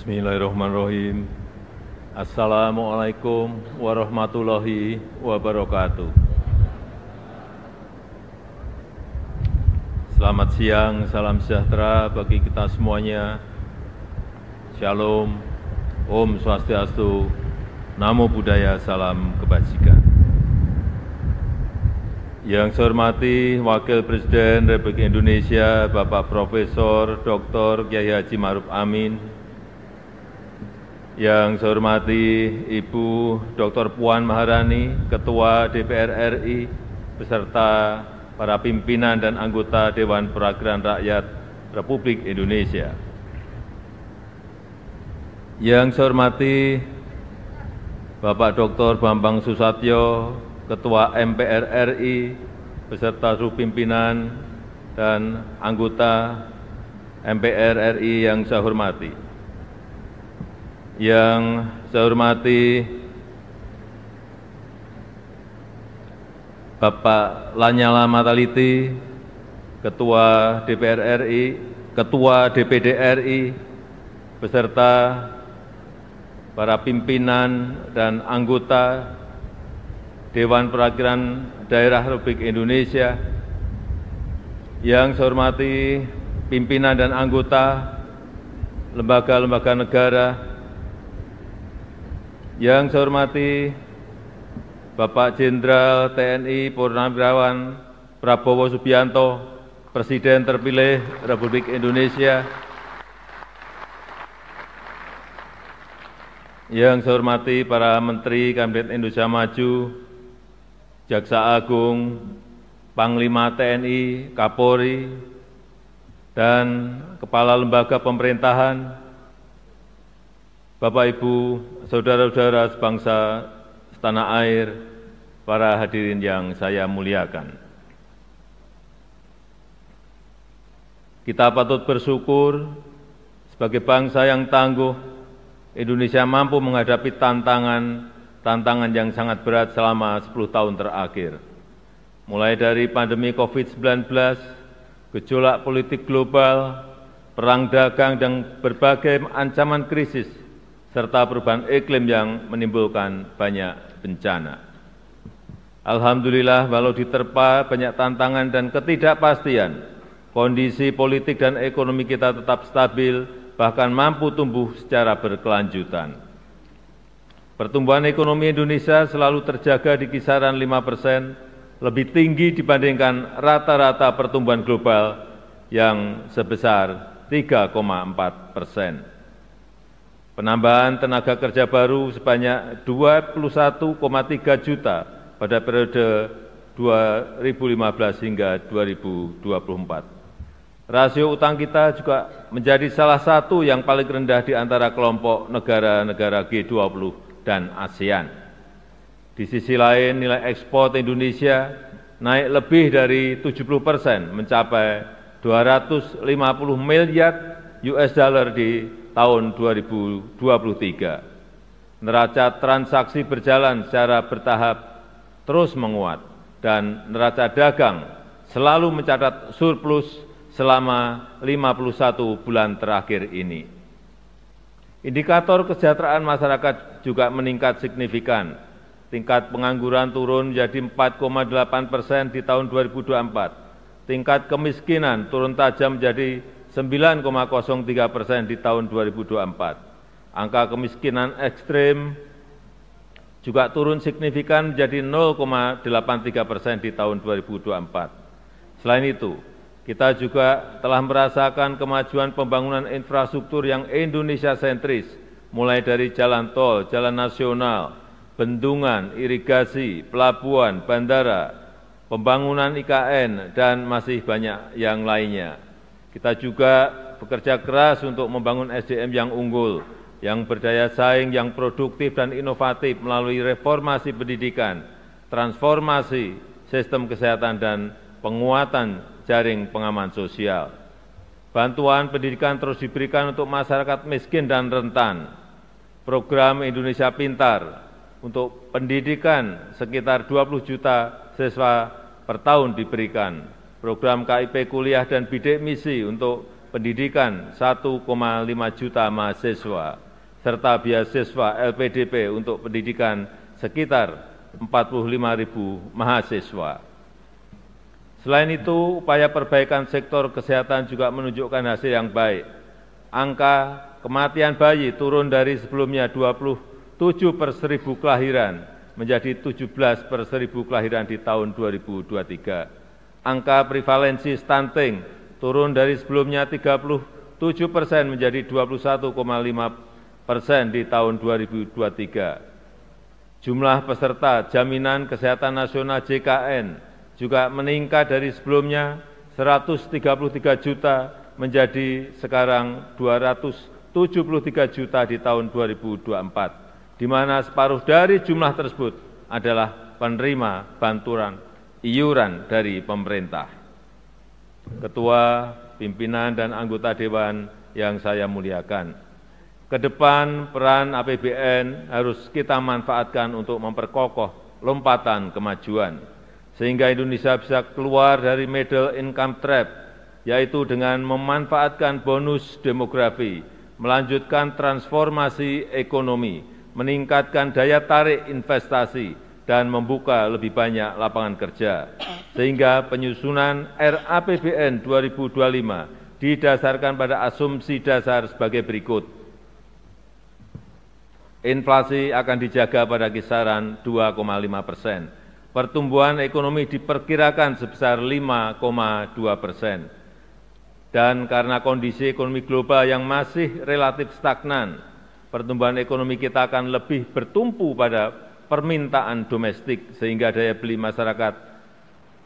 Bismillahirrahmanirrahim. Assalamualaikum warahmatullahi wabarakatuh. Selamat siang, salam sejahtera bagi kita semuanya. Shalom, Om Swastiastu, Namo Buddhaya, salam kebajikan. Yang saya hormati Wakil Presiden Republik Indonesia, Bapak Profesor Dr. Kyai Haji Ma'ruf Amin. Yang saya hormati Ibu Dr. Puan Maharani, Ketua DPR RI, beserta para pimpinan dan anggota Dewan Perwakilan Rakyat Republik Indonesia. Yang saya hormati Bapak Dr. Bambang Susatyo, Ketua MPR RI, beserta seluruh pimpinan dan anggota MPR RI yang saya hormati. Yang saya hormati Bapak Lanyala Mataliti, Ketua DPR RI, Ketua DPD RI, beserta para pimpinan dan anggota Dewan Perwakilan Daerah Republik Indonesia. Yang saya hormati pimpinan dan anggota lembaga-lembaga negara. Yang saya hormati Bapak Jenderal TNI Purnawirawan Prabowo Subianto, Presiden terpilih Republik Indonesia. Yang saya hormati para Menteri Kabinet Indonesia Maju, Jaksa Agung, Panglima TNI, Kapolri, dan Kepala Lembaga Pemerintahan, Bapak Ibu, Saudara-saudara sebangsa setanah air, para hadirin yang saya muliakan. Kita patut bersyukur sebagai bangsa yang tangguh, Indonesia mampu menghadapi tantangan yang sangat berat selama 10 tahun terakhir. Mulai dari pandemi COVID-19, gejolak politik global, perang dagang dan berbagai ancaman krisis, serta perubahan iklim yang menimbulkan banyak bencana. Alhamdulillah, walau diterpa banyak tantangan dan ketidakpastian, kondisi politik dan ekonomi kita tetap stabil, bahkan mampu tumbuh secara berkelanjutan. Pertumbuhan ekonomi Indonesia selalu terjaga di kisaran 5%, lebih tinggi dibandingkan rata-rata pertumbuhan global yang sebesar 3,4%. Penambahan tenaga kerja baru sebanyak 21,3 juta pada periode 2015 hingga 2024. Rasio utang kita juga menjadi salah satu yang paling rendah di antara kelompok negara-negara G20 dan ASEAN. Di sisi lain, nilai ekspor Indonesia naik lebih dari 70%, mencapai 250 miliar US dollar di tahun 2023. Neraca transaksi berjalan secara bertahap terus menguat dan neraca dagang selalu mencatat surplus selama 51 bulan terakhir ini. Indikator kesejahteraan masyarakat juga meningkat signifikan. Tingkat pengangguran turun menjadi 4,8% di tahun 2024. Tingkat kemiskinan turun tajam menjadi 9,03% di tahun 2024. Angka kemiskinan ekstrim juga turun signifikan menjadi 0,83% di tahun 2024. Selain itu, kita juga telah merasakan kemajuan pembangunan infrastruktur yang Indonesia sentris, mulai dari jalan tol, jalan nasional, bendungan, irigasi, pelabuhan, bandara, pembangunan IKN, dan masih banyak yang lainnya. Kita juga bekerja keras untuk membangun SDM yang unggul, yang berdaya saing, yang produktif dan inovatif melalui reformasi pendidikan, transformasi sistem kesehatan, dan penguatan jaring pengaman sosial. Bantuan pendidikan terus diberikan untuk masyarakat miskin dan rentan. Program Indonesia Pintar untuk pendidikan sekitar 20 juta siswa per tahun diberikan. Program KIP kuliah dan bidik misi untuk pendidikan 1,5 juta mahasiswa, serta beasiswa LPDP untuk pendidikan sekitar 45.000 mahasiswa. Selain itu, upaya perbaikan sektor kesehatan juga menunjukkan hasil yang baik. Angka kematian bayi turun dari sebelumnya 27 per 1.000 kelahiran menjadi 17 per 1.000 kelahiran di tahun 2023. Angka prevalensi stunting turun dari sebelumnya 37% menjadi 21,5% di tahun 2023. Jumlah peserta Jaminan Kesehatan Nasional JKN juga meningkat dari sebelumnya 133 juta menjadi sekarang 273 juta di tahun 2024, di mana separuh dari jumlah tersebut adalah penerima bantuan iuran dari pemerintah. Ketua, pimpinan, dan anggota Dewan yang saya muliakan, ke depan peran APBN harus kita manfaatkan untuk memperkokoh lompatan kemajuan, sehingga Indonesia bisa keluar dari middle income trap, yaitu dengan memanfaatkan bonus demografi, melanjutkan transformasi ekonomi, meningkatkan daya tarik investasi, dan membuka lebih banyak lapangan kerja, sehingga penyusunan RAPBN 2025 didasarkan pada asumsi dasar sebagai berikut. Inflasi akan dijaga pada kisaran 2,5%. Pertumbuhan ekonomi diperkirakan sebesar 5,2%. Dan karena kondisi ekonomi global yang masih relatif stagnan, pertumbuhan ekonomi kita akan lebih bertumpu pada permintaan domestik, sehingga daya beli masyarakat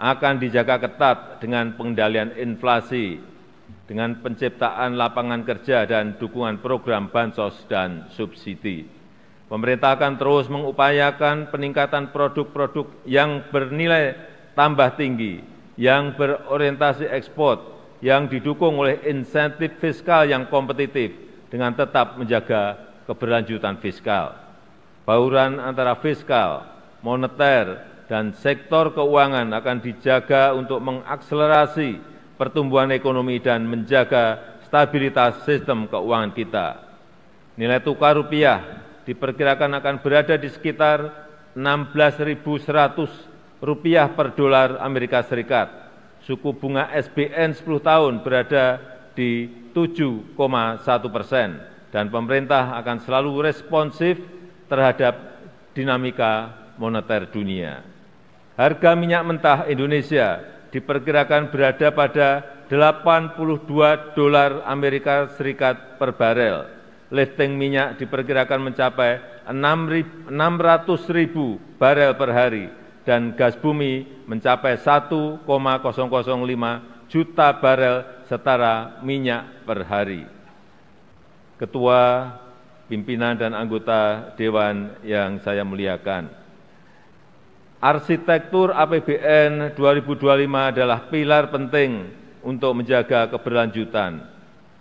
akan dijaga ketat dengan pengendalian inflasi, dengan penciptaan lapangan kerja dan dukungan program bansos dan subsidi. Pemerintah akan terus mengupayakan peningkatan produk-produk yang bernilai tambah tinggi, yang berorientasi ekspor, yang didukung oleh insentif fiskal yang kompetitif dengan tetap menjaga keberlanjutan fiskal. Bauran antara fiskal, moneter, dan sektor keuangan akan dijaga untuk mengakselerasi pertumbuhan ekonomi dan menjaga stabilitas sistem keuangan kita. Nilai tukar rupiah diperkirakan akan berada di sekitar 16.100 rupiah per dolar Amerika Serikat. Suku bunga SBN 10 tahun berada di 7,1%, dan pemerintah akan selalu responsif terhadap dinamika moneter dunia. Harga minyak mentah Indonesia diperkirakan berada pada 82 dolar Amerika Serikat per barel. Lifting minyak diperkirakan mencapai 600.000 barel per hari, dan gas bumi mencapai 1,005 juta barel setara minyak per hari. Ketua, pimpinan, dan anggota Dewan yang saya muliakan, arsitektur APBN 2025 adalah pilar penting untuk menjaga keberlanjutan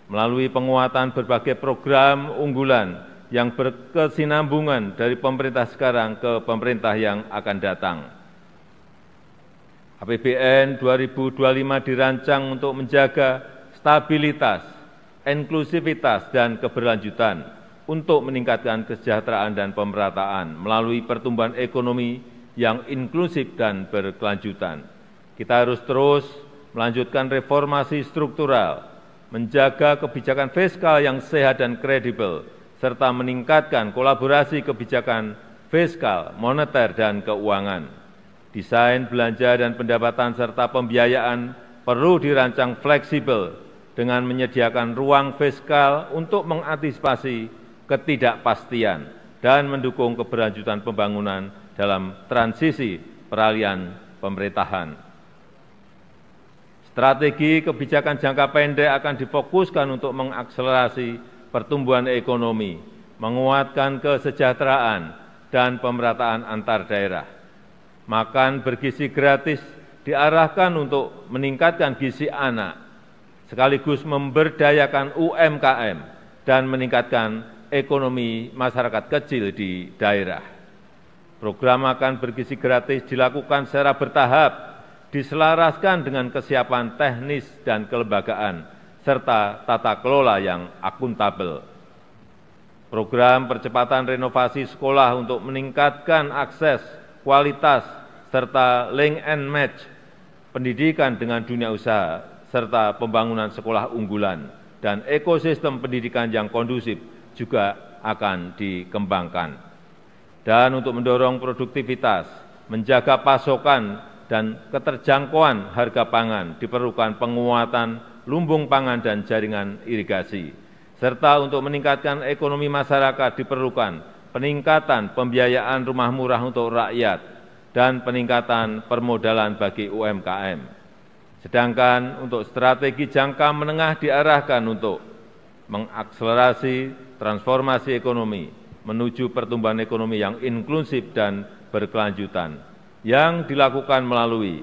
melalui penguatan berbagai program unggulan yang berkesinambungan dari pemerintah sekarang ke pemerintah yang akan datang. APBN 2025 dirancang untuk menjaga stabilitas, inklusivitas, dan keberlanjutan untuk meningkatkan kesejahteraan dan pemerataan melalui pertumbuhan ekonomi yang inklusif dan berkelanjutan. Kita harus terus melanjutkan reformasi struktural, menjaga kebijakan fiskal yang sehat dan kredibel, serta meningkatkan kolaborasi kebijakan fiskal, moneter, dan keuangan. Desain belanja dan pendapatan serta pembiayaan perlu dirancang fleksibel dengan menyediakan ruang fiskal untuk mengantisipasi ketidakpastian dan mendukung keberlanjutan pembangunan dalam transisi peralihan pemerintahan. Strategi kebijakan jangka pendek akan difokuskan untuk mengakselerasi pertumbuhan ekonomi, menguatkan kesejahteraan, dan pemerataan antar daerah. Makan bergizi gratis diarahkan untuk meningkatkan gizi anak, sekaligus memberdayakan UMKM dan meningkatkan ekonomi masyarakat kecil di daerah. Program makan bergizi gratis dilakukan secara bertahap, diselaraskan dengan kesiapan teknis dan kelembagaan, serta tata kelola yang akuntabel. Program percepatan renovasi sekolah untuk meningkatkan akses, kualitas, serta link and match pendidikan dengan dunia usaha, serta pembangunan sekolah unggulan dan ekosistem pendidikan yang kondusif juga akan dikembangkan. Dan untuk mendorong produktivitas, menjaga pasokan dan keterjangkauan harga pangan, diperlukan penguatan lumbung pangan dan jaringan irigasi. Serta untuk meningkatkan ekonomi masyarakat diperlukan peningkatan pembiayaan rumah murah untuk rakyat dan peningkatan permodalan bagi UMKM. Sedangkan untuk strategi jangka menengah diarahkan untuk mengakselerasi transformasi ekonomi menuju pertumbuhan ekonomi yang inklusif dan berkelanjutan, yang dilakukan melalui: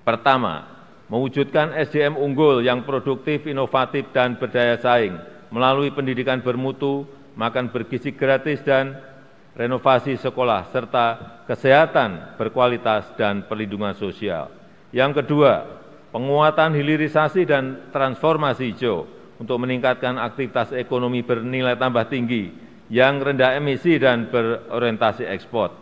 pertama, mewujudkan SDM unggul yang produktif, inovatif, dan berdaya saing melalui pendidikan bermutu, makan bergizi gratis, dan renovasi sekolah, serta kesehatan berkualitas dan perlindungan sosial. Yang kedua, penguatan hilirisasi dan transformasi hijau untuk meningkatkan aktivitas ekonomi bernilai tambah tinggi yang rendah emisi dan berorientasi ekspor.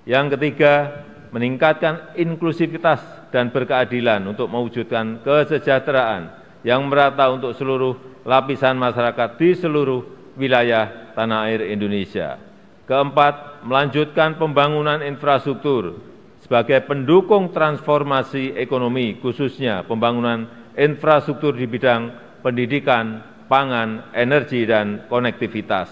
Yang ketiga, meningkatkan inklusivitas dan berkeadilan untuk mewujudkan kesejahteraan yang merata untuk seluruh lapisan masyarakat di seluruh wilayah tanah air Indonesia. Keempat, melanjutkan pembangunan infrastruktur sebagai pendukung transformasi ekonomi, khususnya pembangunan infrastruktur di bidang pendidikan, pangan, energi, dan konektivitas.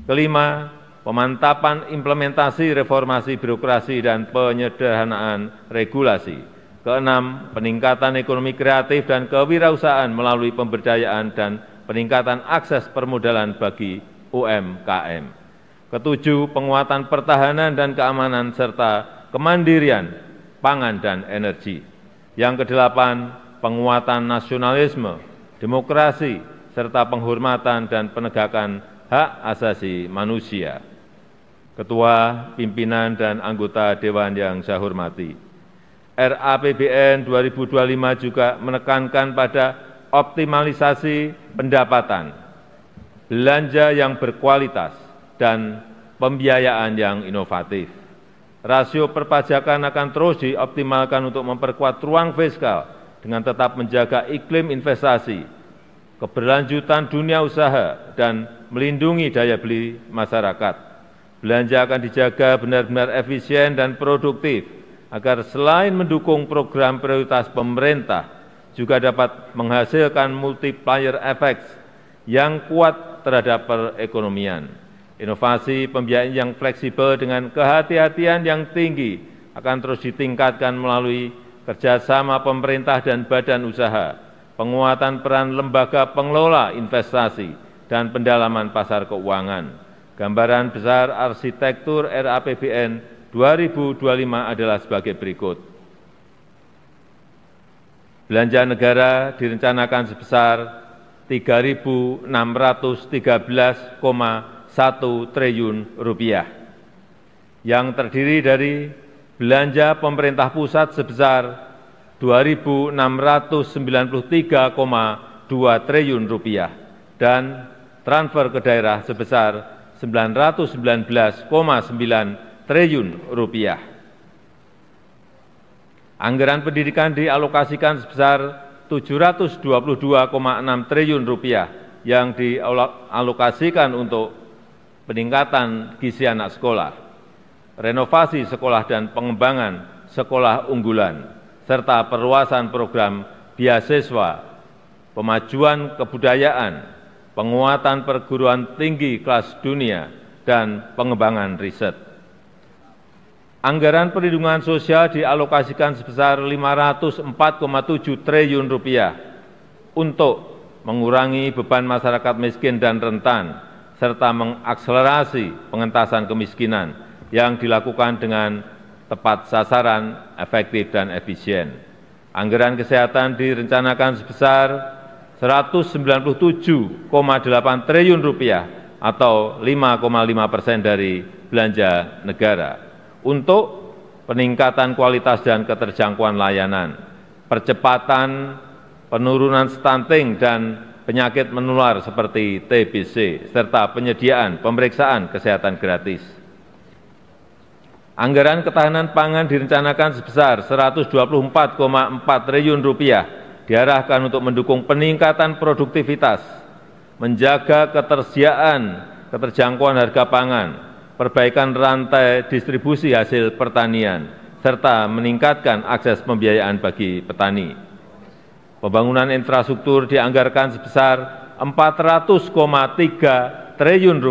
Kelima, pemantapan implementasi reformasi birokrasi dan penyederhanaan regulasi. Keenam, peningkatan ekonomi kreatif dan kewirausahaan melalui pemberdayaan dan peningkatan akses permodalan bagi UMKM. Ketujuh, penguatan pertahanan dan keamanan serta kemandirian pangan dan energi. Yang kedelapan, penguatan nasionalisme, demokrasi, serta penghormatan dan penegakan hak asasi manusia. Ketua, pimpinan, dan anggota Dewan yang saya hormati, RAPBN 2025 juga menekankan pada optimalisasi pendapatan, belanja yang berkualitas, dan pembiayaan yang inovatif. Rasio perpajakan akan terus dioptimalkan untuk memperkuat ruang fiskal dengan tetap menjaga iklim investasi, keberlanjutan dunia usaha, dan melindungi daya beli masyarakat. Belanja akan dijaga benar-benar efisien dan produktif, agar selain mendukung program prioritas pemerintah, juga dapat menghasilkan multiplier effects yang kuat terhadap perekonomian. Inovasi pembiayaan yang fleksibel dengan kehati-hatian yang tinggi akan terus ditingkatkan melalui kerjasama pemerintah dan badan usaha, penguatan peran lembaga pengelola investasi, dan pendalaman pasar keuangan. Gambaran besar arsitektur RAPBN 2025 adalah sebagai berikut. Belanja negara direncanakan sebesar Rp3.613,1 triliun, yang terdiri dari belanja pemerintah pusat sebesar Rp2.693,2 triliun dan transfer ke daerah sebesar Rp919,9 triliun. Anggaran pendidikan dialokasikan sebesar Rp722,6 triliun yang dialokasikan untuk peningkatan gizi anak sekolah, renovasi sekolah dan pengembangan sekolah unggulan, serta perluasan program beasiswa, pemajuan kebudayaan, penguatan perguruan tinggi kelas dunia, dan pengembangan riset. Anggaran perlindungan sosial dialokasikan sebesar Rp504,7 triliun untuk mengurangi beban masyarakat miskin dan rentan, serta mengakselerasi pengentasan kemiskinan yang dilakukan dengan tepat sasaran, efektif, dan efisien. Anggaran kesehatan direncanakan sebesar Rp197,8 triliun atau 5,5% dari belanja negara untuk peningkatan kualitas dan keterjangkauan layanan, percepatan penurunan stunting dan penyakit menular seperti TBC, serta penyediaan pemeriksaan kesehatan gratis. Anggaran ketahanan pangan direncanakan sebesar Rp124,4 triliun diarahkan untuk mendukung peningkatan produktivitas, menjaga keterjangkauan harga pangan, perbaikan rantai distribusi hasil pertanian, serta meningkatkan akses pembiayaan bagi petani. Pembangunan infrastruktur dianggarkan sebesar Rp400,3 triliun,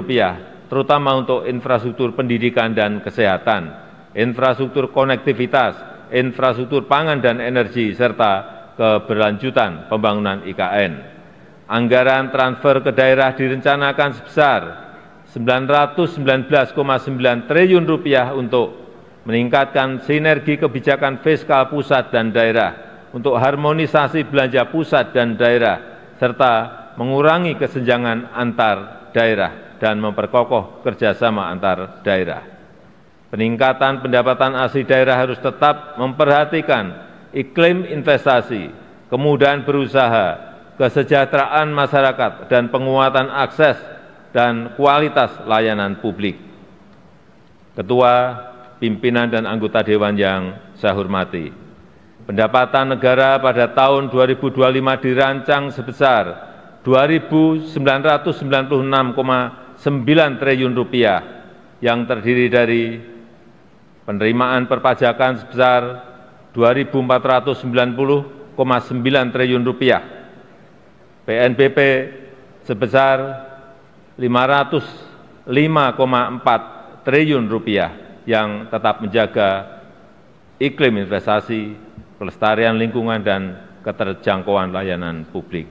terutama untuk infrastruktur pendidikan dan kesehatan, infrastruktur konektivitas, infrastruktur pangan dan energi, serta keberlanjutan pembangunan IKN. Anggaran transfer ke daerah direncanakan sebesar Rp919,9 triliun untuk meningkatkan sinergi kebijakan fiskal pusat dan daerah, untuk harmonisasi belanja pusat dan daerah, serta mengurangi kesenjangan antar daerah dan memperkokoh kerjasama antar daerah. Peningkatan pendapatan asli daerah harus tetap memperhatikan iklim investasi, kemudahan berusaha, kesejahteraan masyarakat, dan penguatan akses dan kualitas layanan publik. Ketua, pimpinan, dan anggota Dewan yang saya hormati, pendapatan negara pada tahun 2025 dirancang sebesar Rp2.996,9 triliun yang terdiri dari penerimaan perpajakan sebesar Rp2.490,9 triliun, PNBP sebesar Rp505,4 triliun yang tetap menjaga iklim investasi, pelestarian lingkungan, dan keterjangkauan layanan publik.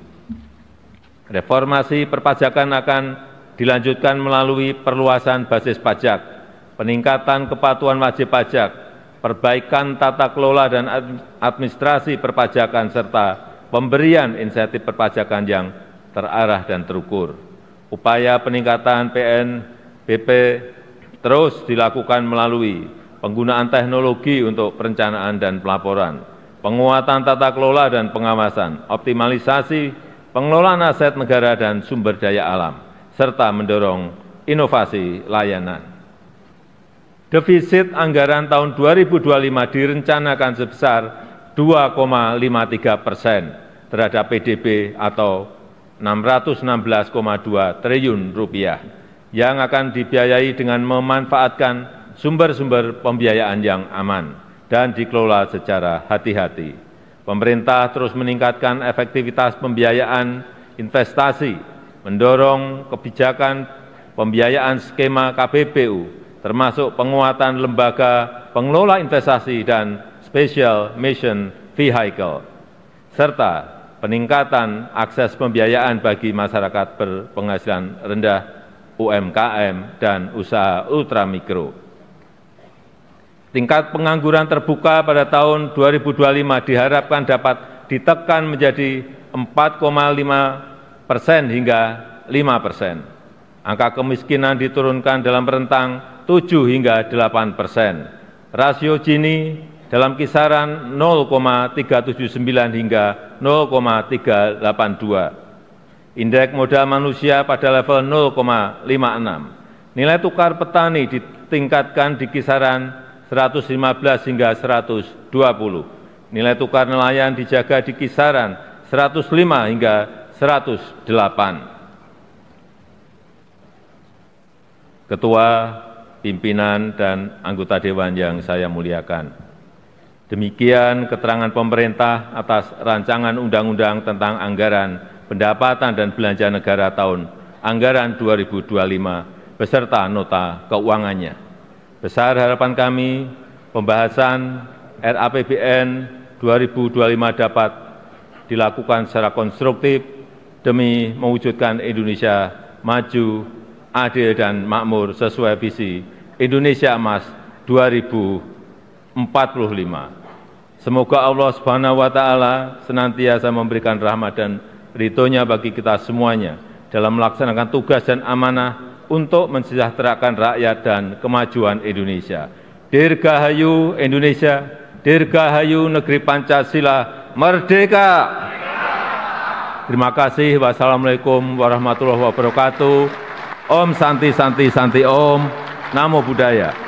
Reformasi perpajakan akan dilanjutkan melalui perluasan basis pajak, peningkatan kepatuhan wajib pajak, perbaikan tata kelola dan administrasi perpajakan, serta pemberian insentif perpajakan yang terarah dan terukur. Upaya peningkatan PNBP terus dilakukan melalui penggunaan teknologi untuk perencanaan dan pelaporan, penguatan tata kelola dan pengawasan, optimalisasi pengelolaan aset negara dan sumber daya alam, serta mendorong inovasi layanan. Defisit anggaran tahun 2025 direncanakan sebesar 2,53% terhadap PDB atau Rp616,2 triliun yang akan dibiayai dengan memanfaatkan sumber-sumber pembiayaan yang aman dan dikelola secara hati-hati. Pemerintah terus meningkatkan efektivitas pembiayaan investasi, mendorong kebijakan pembiayaan skema KPBU, termasuk penguatan lembaga pengelola investasi dan Special Mission Vehicle, serta peningkatan akses pembiayaan bagi masyarakat berpenghasilan rendah, UMKM, dan usaha ultramikro. Tingkat pengangguran terbuka pada tahun 2025 diharapkan dapat ditekan menjadi 4,5% hingga 5%. Angka kemiskinan diturunkan dalam rentang 7 hingga 8%. Rasio Gini dalam kisaran 0,379 hingga 0,382. Indeks modal manusia pada level 0,56. Nilai tukar petani ditingkatkan di kisaran 115 hingga 120. Nilai tukar nelayan dijaga di kisaran 105 hingga 108. Ketua, pimpinan, dan anggota Dewan yang saya muliakan, demikian keterangan pemerintah atas rancangan undang-undang tentang anggaran pendapatan dan belanja negara tahun anggaran 2025 beserta nota keuangannya. Besar harapan kami pembahasan RAPBN 2025 dapat dilakukan secara konstruktif demi mewujudkan Indonesia maju, adil, dan makmur sesuai visi Indonesia Emas 2045. Semoga Allah Subhanahu wa Ta'ala senantiasa memberikan rahmat dan ridho-Nya bagi kita semuanya dalam melaksanakan tugas dan amanah untuk mensejahterakan rakyat dan kemajuan Indonesia. Dirgahayu Indonesia, Dirgahayu Negeri Pancasila, Merdeka! Terima kasih. Wassalamualaikum warahmatullahi wabarakatuh. Om Santi Santi Santi Om. Namo Buddhaya.